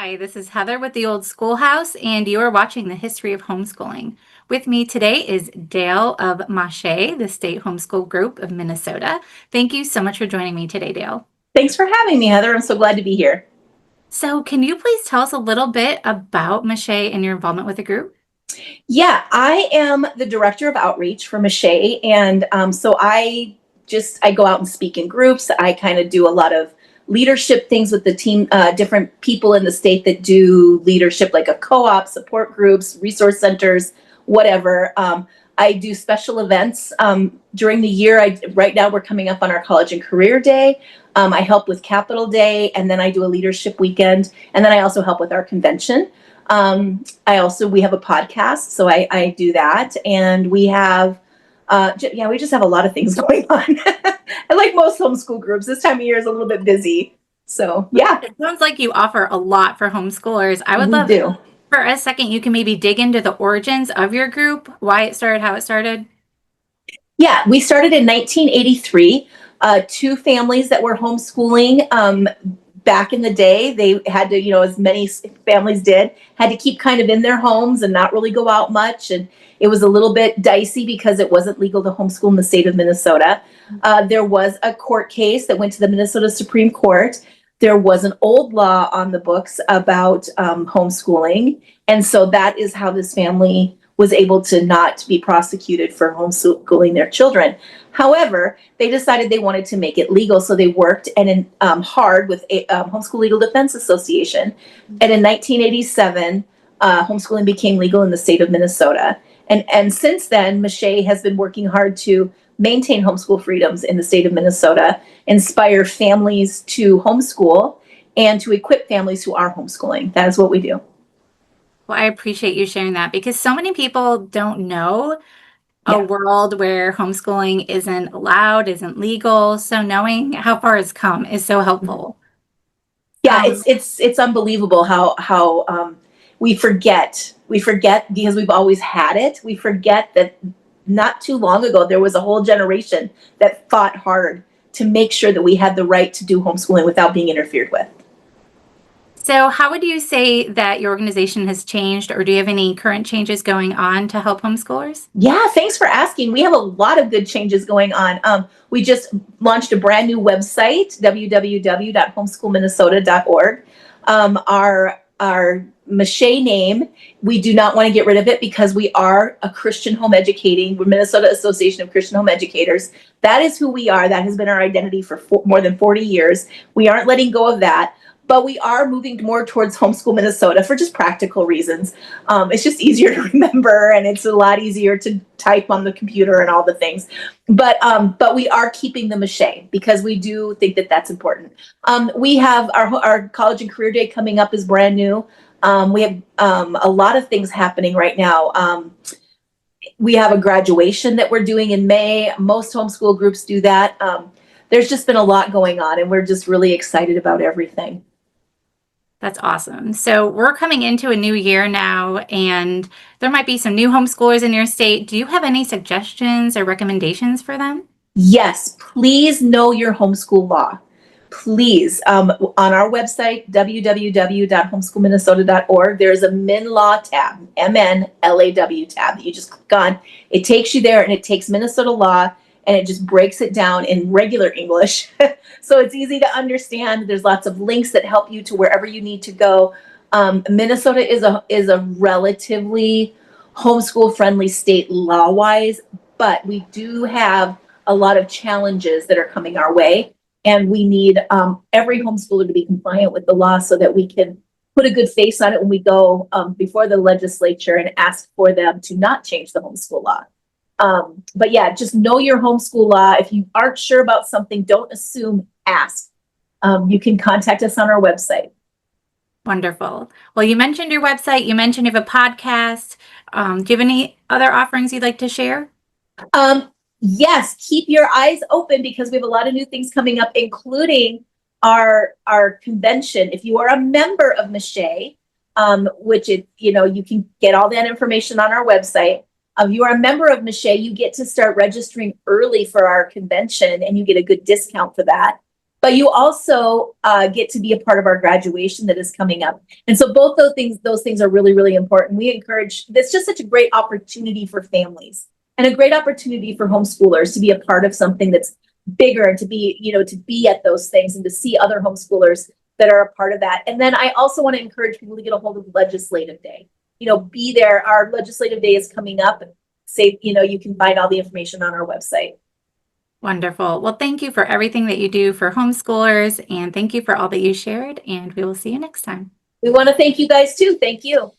Hi, this is Heather with the Old Schoolhouse, and you are watching the History of Homeschooling. With me today is Dayle of MÂCHÉ, the State Homeschool Group of Minnesota. Thank you so much for joining me today, Dayle. Thanks for having me, Heather. I'm so glad to be here. So, can you please tell us a little bit about MÂCHÉ and your involvement with the group? Yeah, I am the director of outreach for MÂCHÉ, and so I go out and speak in groups. I kind of do a lot of leadership things with the team, different people in the state that do leadership, like a co-op, support groups, resource centers, whatever. I do special events during the year. Right now we're coming up on our College and Career Day. I help with Capital Day, and then I do a leadership weekend, and then I also help with our convention. We have a podcast, so I do that, and we have, we just have a lot of things going on. And like most homeschool groups, this time of year is a little bit busy. So yeah, It sounds like you offer a lot for homeschoolers. I would we love do. for a second you can maybe dig into the origins of your group, why it started, how it started. Yeah, we started in 1983. Two families that were homeschooling back in the day. They had to, as many families did, had to keep kind of in their homes and not really go out much. And it was a little bit dicey because it wasn't legal to homeschool in the state of Minnesota. There was a court case that went to the Minnesota Supreme Court. There was an old law on the books about homeschooling. And so that is how this family was able to not be prosecuted for homeschooling their children. However, they decided they wanted to make it legal, so they worked hard with a Homeschool Legal Defense Association. And in 1987, homeschooling became legal in the state of Minnesota. And since then, MÂCHÉ has been working hard to maintain homeschool freedoms in the state of Minnesota, inspire families to homeschool, and to equip families who are homeschooling. That is what we do. Well, I appreciate you sharing that because so many people don't know a Yeah. world where homeschooling isn't allowed, isn't legal. So knowing how far it's come is so helpful. Yeah, Um, it's unbelievable how we forget because we've always had it. We forget that not too long ago there was a whole generation that fought hard to make sure that we had the right to do homeschooling without being interfered with. so how would you say that your organization has changed, or do you have any current changes going on to help homeschoolers? Yeah, thanks for asking. We have a lot of good changes going on. We just launched a brand new website, www.homeschoolminnesota.org. Our MÂCHÉ name, we do not want to get rid of it because we are a Christian home educating. We're Minnesota Association of Christian Home Educators. That is who we are. That has been our identity for more than 40 years. We aren't letting go of that. But we are moving more towards Homeschool Minnesota for just practical reasons. It's just easier to remember, and it's a lot easier to type on the computer and all the things. But we are keeping the MÂCHÉ because we do think that that's important. We have our College and Career Day coming up is brand new. We have a lot of things happening right now. We have a graduation that we're doing in May. Most homeschool groups do that. There's just been a lot going on, and we're just really excited about everything. That's awesome. So we're coming into a new year now, and there might be some new homeschoolers in your state. Do you have any suggestions or recommendations for them? Yes, please know your homeschool law. Please, on our website, www.homeschoolminnesota.org, there's a MNLAW tab, MNLAW tab that you just click on. It takes you there, and it takes Minnesota law, and it just breaks it down in regular English. So it's easy to understand. There's lots of links that help you to wherever you need to go. Minnesota is a relatively homeschool friendly state law wise, but we do have a lot of challenges that are coming our way. And we need every homeschooler to be compliant with the law so that we can put a good face on it when we go before the legislature and ask for them to not change the homeschool law. But yeah, just know your homeschool law. If you aren't sure about something, don't assume, ask. You can contact us on our website. Wonderful. Well, you mentioned your website, you mentioned you have a podcast. Do you have any other offerings you'd like to share? Yes, keep your eyes open because we have a lot of new things coming up, including our convention. If you are a member of MÂCHÉ, you can get all that information on our website. If you are a member of MÂCHÉ, you get to start registering early for our convention, and you get a good discount for that. but you also get to be a part of our graduation that is coming up. And so both those things are really, really important. We encourage, it's just such a great opportunity for families and a great opportunity for homeschoolers to be a part of something that's bigger and to be, to be at those things and to see other homeschoolers that are a part of that. And then I also want to encourage people to get a hold of Legislative Day. Be there. Our Legislative Day is coming up. You can find all the information on our website. Wonderful. Well, thank you for everything that you do for homeschoolers, and thank you for all that you shared, and we will see you next time. We want to thank you guys too. Thank you.